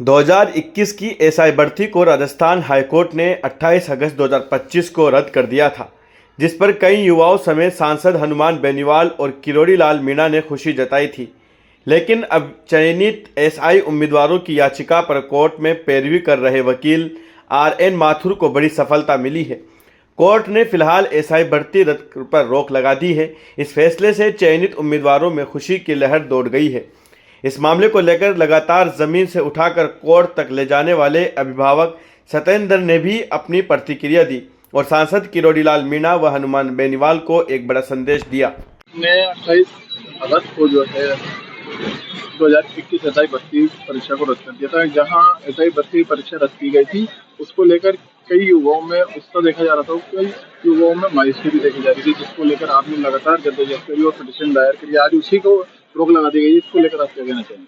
2021 की एसआई भर्ती को राजस्थान हाईकोर्ट ने 28 अगस्त 2025 को रद्द कर दिया था, जिस पर कई युवाओं समेत सांसद हनुमान बेनीवाल और किरोड़ी लाल मीणा ने खुशी जताई थी। लेकिन अब चयनित एसआई उम्मीदवारों की याचिका पर कोर्ट में पैरवी कर रहे वकील आरएन माथुर को बड़ी सफलता मिली है। कोर्ट ने फिलहाल एसआई भर्ती रद्द पर रोक लगा दी है। इस फैसले से चयनित उम्मीदवारों में खुशी की लहर दौड़ गई है। इस मामले को लेकर लगातार जमीन से उठाकर कोर्ट तक ले जाने वाले अभिभावक सत्येंद्र ने भी अपनी प्रतिक्रिया दी और सांसद किरोड़ी लाल मीणा व हनुमान बेनीवाल को एक बड़ा संदेश दिया। मैं 28 अगस्त को जो है 2021 एसआई भर्ती परीक्षा को रद्द कर दिया था। जहां एसआई भर्ती परीक्षा रद्द की गई थी, उसको लेकर कई युवाओं में उत्साह देखा जा रहा था, कई युवाओं में मायूसी भी देखी जा रही थी, जिसको लेकर आपने लगातार जद्दोजहद करी और पिटीशन दायर करी। आज उसी को रोक लगा दी गई। इसको लेकर आप क्या कहना चाहेंगे?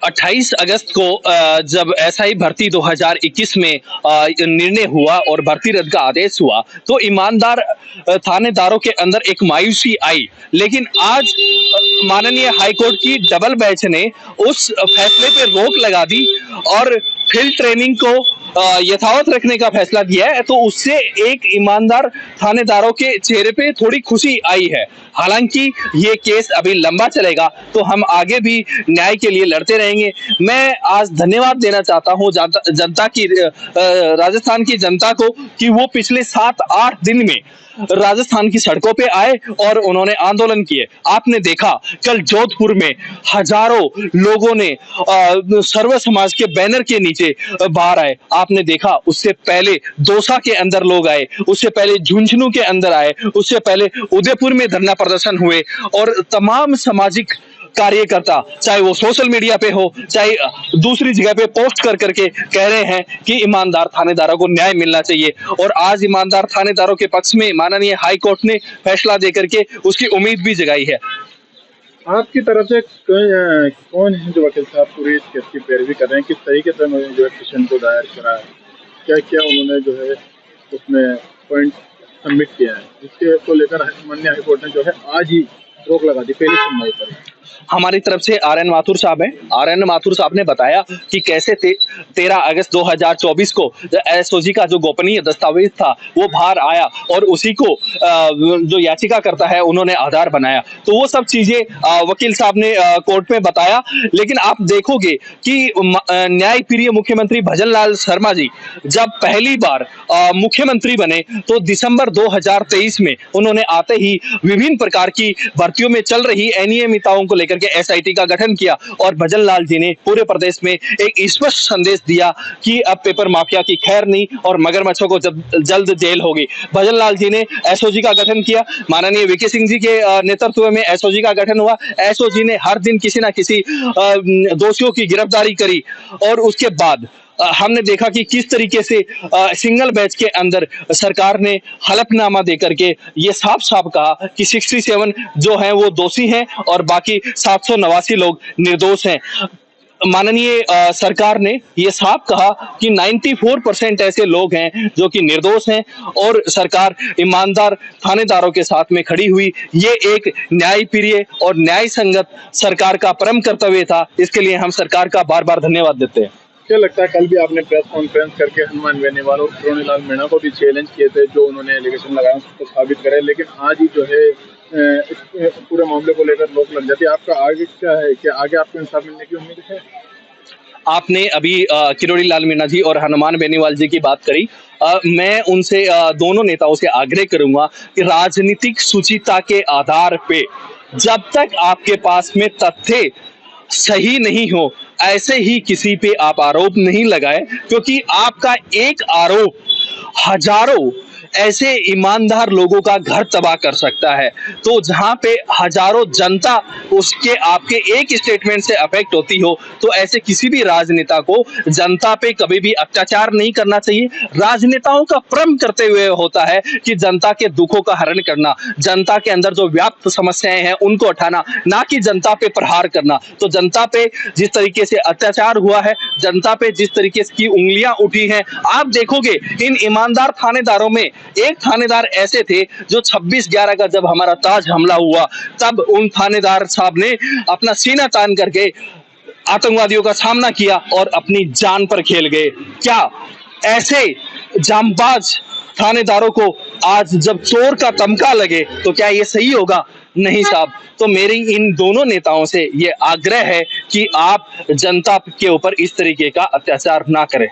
28 अगस्त को जब एसआई भर्ती 2021 में निर्णय हुआ और भर्ती रद्द का आदेश हुआ, तो ईमानदार थानेदारों के अंदर एक मायूसी आई। लेकिन आज माननीय हाईकोर्ट की डबल बेंच ने उस फैसले पे रोक लगा दी और फील्ड ट्रेनिंग को यथावत रखने का फैसला किया है। तो उससे एक ईमानदार थानेदारों के चेहरे पे थोड़ी खुशी आई है। हालांकि ये केस अभी लंबा चलेगा, तो हम आगे भी न्याय के लिए लड़ते रहेंगे। मैं आज धन्यवाद देना चाहता हूँ जनता की, राजस्थान की जनता को, कि वो पिछले 7-8 दिन में राजस्थान की सड़कों पे आए और उन्होंने आंदोलन किए। आपने देखा कल जोधपुर में हजारों लोगों ने सर्व समाज के बैनर के नीचे बाहर आए। आपने देखा उससे पहले दौसा के अंदर लोग आए, उससे पहले झुंझुनू के अंदर आए, उससे पहले उदयपुर में धरना प्रदर्शन हुए और तमाम सामाजिक कार्यकर्ता, चाहे वो सोशल मीडिया पे हो, चाहे दूसरी जगह पे पोस्ट कर करके कह रहे हैं कि ईमानदार थानेदारों को न्याय मिलना चाहिए। और आज ईमानदार थानेदारों के पक्ष में माननीय हाई कोर्ट ने फैसला देकर के उसकी उम्मीद भी जगाई है। आपकी तरफ से कौन है जो वकील साहब पूरी इस केस की पैरवी कर रहे हैं? किस तरीके से उन्होंने जो है पिटीशन को दायर करा है, क्या क्या उन्होंने जो है उसमें पॉइंट सबमिट किया है, जिसके को लेकर माननीय हाईकोर्ट ने जो है आज ही रोक लगा दी पहली सुनवाई पर? हमारी तरफ से आरएन माथुर साहब हैं। आरएन माथुर साहब ने बताया कि कैसे 13 अगस्त 2024 को एसओजी का जो गोपनीय दस्तावेज था वो बाहर आया और उसी को जो याचिका करता है उन्होंने आधार बनाया। तो वो सब चीजें वकील साहब ने कोर्ट में बताया। लेकिन आप देखोगे कि न्याय प्रिय मुख्यमंत्री भजन लाल शर्मा जी जब पहली बार मुख्यमंत्री बने तो दिसंबर 2023 में उन्होंने आते ही विभिन्न प्रकार की भर्तियों में चल रही अनियमितताओं को लेकर के एसआईटी का गठन किया और भजन लाल जी ने पूरे प्रदेश में एक स्पष्ट संदेश दिया कि अब पेपर माफिया की खैर नहीं और मगरमच्छों को जल्द जेल होगी। भजन लाल जी ने एसओजी का गठन किया। माननीय वीके सिंह जी के नेतृत्व में एसओजी का गठन हुआ। एसओजी ने हर दिन किसी ना किसी दोषियों की गिरफ्तारी करी और उसके बाद हमने देखा कि किस तरीके से सिंगल बैच के अंदर सरकार ने हलफनामा देकर के ये साफ साफ कहा कि 67 जो हैं वो दोषी हैं और बाकी 789 लोग निर्दोष हैं। माननीय सरकार ने ये साफ कहा कि 94% ऐसे लोग हैं जो कि निर्दोष हैं और सरकार ईमानदार थानेदारों के साथ में खड़ी हुई। ये एक न्यायप्रिय और न्याय संगत सरकार का परम कर्तव्य था। इसके लिए हम सरकार का बार बार धन्यवाद देते हैं। क्या लगता है, कल भी आपने प्रेस कॉन्फ्रेंस करके हनुमान बेनीवाल और किरोड़ी लाल मीणा को भी चैलेंज किए थे, जो उन्होंने एलिगेशन लगाया उसको साबित करे, लेकिन आज ही जो है इस पूरे मामले को लेकर रोक लग जाती है। आपका आगे क्या है, क्या आगे आपको इंसाफ मिलने की उम्मीद है? आपने अभी किरोड़ी लाल मीणा जी और हनुमान बेनीवाल जी की बात करी। मैं उनसे दोनों नेताओं से आग्रह करूंगा कि राजनीतिक सुचिता के आधार पे जब तक आपके पास में तथ्य सही नहीं हो ऐसे ही किसी पे आप आरोप नहीं लगाए, क्योंकि आपका एक आरोप हजारों ऐसे ईमानदार लोगों का घर तबाह कर सकता है। तो जहां पे हजारों जनता उसके आपके एक स्टेटमेंट से अफेक्ट होती हो, तो ऐसे किसी भी राजनेता को जनता पे कभी भी अत्याचार नहीं करना चाहिए। राजनेताओं का परम कर्तव्य होता है कि जनता के दुखों का हरण करना, जनता के अंदर जो व्याप्त समस्याएं हैं उनको उठाना, ना कि जनता पे प्रहार करना। तो जनता पे जिस तरीके से अत्याचार हुआ है, जनता पे जिस तरीके की उंगलियां उठी हैं, आप देखोगे इन ईमानदार थानेदारों में एक थानेदार ऐसे थे जो 26/11 का जब हमारा ताज हमला हुआ तब उन थानेदार साहब ने अपना सीना तान करके आतंकवादियों का सामना किया और अपनी जान पर खेल गए। क्या ऐसे जांबाज थानेदारों को आज जब चोर का तमका लगे तो क्या ये सही होगा? नहीं साहब। तो मेरी इन दोनों नेताओं से ये आग्रह है कि आप जनता के ऊपर इस तरीके का अत्याचार ना करें।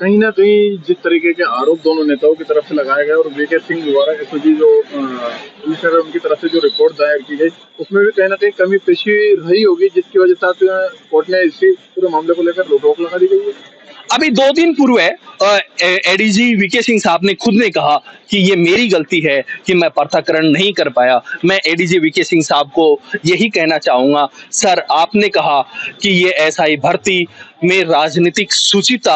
कहीं ना कहीं जिस तरीके के आरोप दोनों नेताओं की तरफ से लगाए गए और वीके सिंह द्वारा एसओजी जो पुलिस है उनकी तरफ से जो रिपोर्ट दायर की गई उसमें भी कहीं ना कहीं कमी पेशी रही होगी, जिसकी वजह से कोर्ट ने इसी पूरे मामले को लेकर रोक लगा दी गई है। अभी 2 दिन पूर्व एडीजी वीके सिंह साहब ने खुद ने कहा कि ये मेरी गलती है कि मैं पृथक्करण नहीं कर पाया। मैं एडीजी वीके सिंह साहब को यही कहना चाहूंगा, सर आपने कहा कि ये एसआई भर्ती में राजनीतिक सुचिता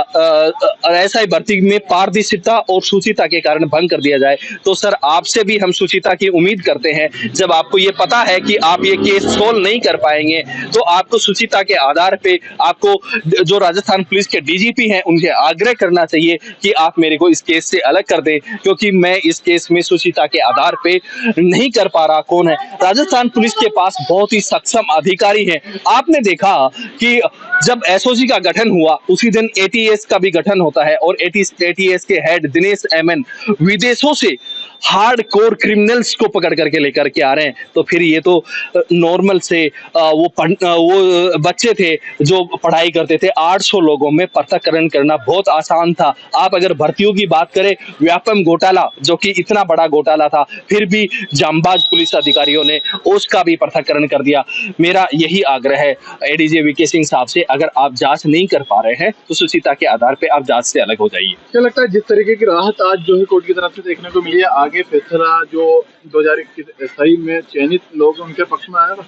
एसआई भर्ती में पारदर्शिता और सुचिता के कारण भंग कर दिया जाए, तो सर आपसे भी हम सुचिता की उम्मीद करते हैं। जब आपको ये पता है कि आप ये केस सोल्व नहीं कर पाएंगे तो आपको सुचिता के आधार पे आपको जो राजस्थान पुलिस के डीजीपी हैं उनसे आग्रह करना चाहिए कि आप मेरे को इस केस से अलग कर दें, क्योंकि मैं इस केस में सुचिता के आधार पे नहीं कर पा रहा। कौन है? राजस्थान पुलिस के पास बहुत ही सक्षम अधिकारी हैं। आपने देखा कि जब एसओजी का गठन हुआ उसी दिन एटीएस का भी गठन होता है और एटीएस के हेड दिनेश एमएन विदेशों से हार्डकोर क्रिमिनल्स को पकड़ करके लेकर के आ रहे हैं। तो फिर ये तो नॉर्मल से वो बच्चे थे जो पढ़ाई करते थे। 800 लोगों में पृथक्करण करना बहुत आसान था। आप अगर भर्तियों की बात करें, व्यापम घोटाला जो कि इतना बड़ा घोटाला था, फिर भी जांबाज पुलिस अधिकारियों ने उसका भी पृथक्करण कर दिया। मेरा यही आग्रह है एडीजी वीके सिंह साहब से, अगर आप जांच नहीं कर पा रहे हैं तो सुचिता के आधार पे आप जांच से अलग हो जाइए। क्या लगता है जिस तरीके की राहत आज जो है कोर्ट की तरफ से देखने को मिली है, आगे फैसला जो 2021 एसआई में चयनित लोग उनके पक्ष में आएगा?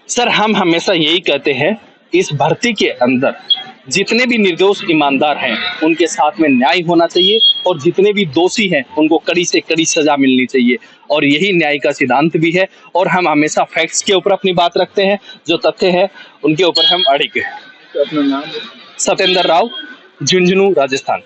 सर हम हमेशा यही कहते हैं, इस भर्ती के अंदर जितने भी निर्दोष ईमानदार हैं उनके साथ में न्याय होना चाहिए और जितने भी दोषी हैं उनको कड़ी से कड़ी सजा मिलनी चाहिए, और यही न्याय का सिद्धांत भी है। और हम हमेशा फैक्ट्स के ऊपर अपनी बात रखते हैं, जो तथ्य है उनके ऊपर हम अड़िग हैं। तो अपना नाम? सत्येंद्र राव, झुंझुनू, राजस्थान।